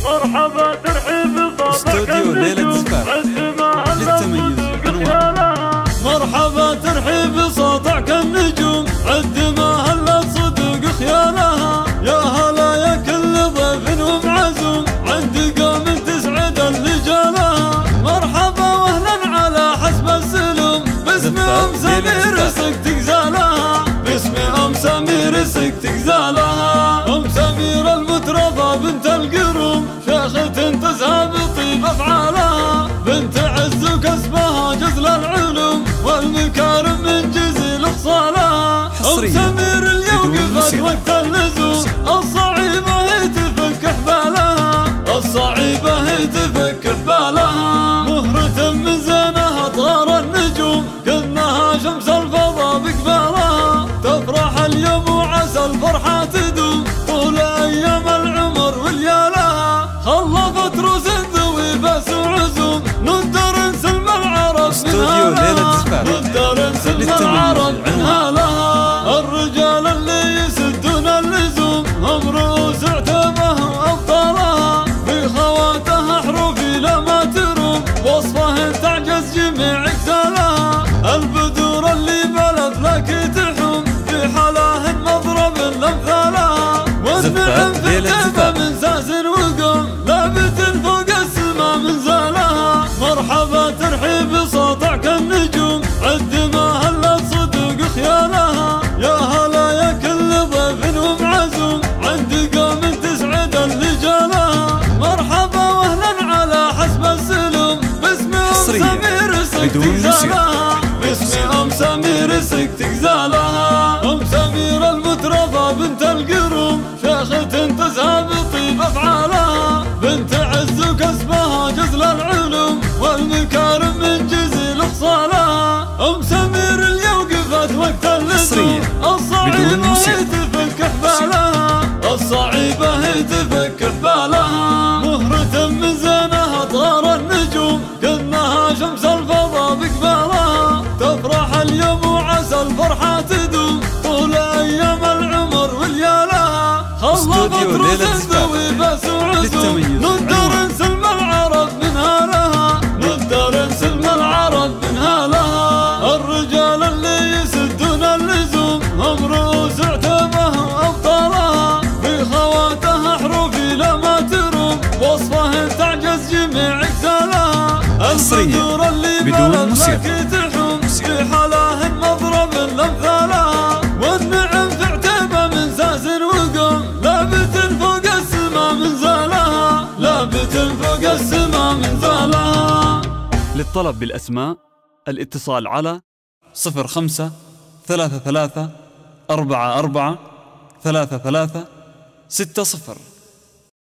مرحبا ترحيب صوتك استوديو ليلة زفاف للتميز عنوان. مرحبا ترحيب صوتك النجوم عد ما هلت صدق خيالها. يا هلا يا كل ضيف ومعزوم عند قوم تسعد اللجالها. مرحبا واهلا على حسب السلوم باسم ام سمير سكتك زالها. باسم ام سمير سكتك زالها. ام سمير المترفة بنت القروم شيخة تزهى بطيب افعالها. بنت عز وكسبها جزل العلوم والمكارم من جزيل خصالها. ام سمير اليوم قفت وقت اللزوم الصعيبة هي تفك حبالها. الصعيبة هي تفك حبالها. مهرة من زينها طار النجوم كأنها شمس الفضاء بقبالها. تفرح اليوم وعسى الفرحة تدوم طول ايام العمر وليالها. خلفت روس ذوي بس وعزوم ندر نسلم العرب منها. ندر نسلم العرب منها لها. الرجال اللي يسدون اللزوم هم رؤوس عتبه وابطالها. في خواتها حروفي لما تروم وصفه تعجز جميع اجزالها. البدور اللي بالافلاك تحوم في حلاه مضرب لامثالها. والنعم في عتبه من زاز وقوم لابت فوق السما من زالها. مرحبا ترحيب صوتك النجوم عد ما هلت صدق خيالها. يا هلا يا كل ضيف ومعزوم عند قوم تسعد اللجالها. مرحبا واهلا على حسب السلوم باسم ام سمير سكتك زالها. باسم ام سمير سكتك زالها. ام سمير المترفة بنت القروم شيخة تزهى بطيب افعالها. بنت عز وكسبها جزل العلوم والمكارم من جزيل خصالها. ام سمير اليوم قفت وقت اللزوم الصعيبة هي تفك حبالها. الصعيبة هي تفك حبالها. مهرة من زينها طار النجوم كأنها شمس الفضاء بقبالها. تفرح اليوم وعسى الفرحة تدوم طول ايام العمر وليالها. خلفت روس ذوي بس وعزوم ندر نسلم العرب منها لها. ندر نسلم العرب منها لها. الرجال اللي يسدون اللزوم هم رؤوس عتبه وابطالها. في خواتها حروفي لما تروم وصفه تعجز جميع اجزالها. البدور اللي بالافلاك تحوم في حلاه مضرب لامثالها. والنعم في عتبه من زاز وقوم لابت فوق السما من زالها. لابت فوق السما من زالها. للطلب بالأسماء الاتصال على 05 33 44 33 60.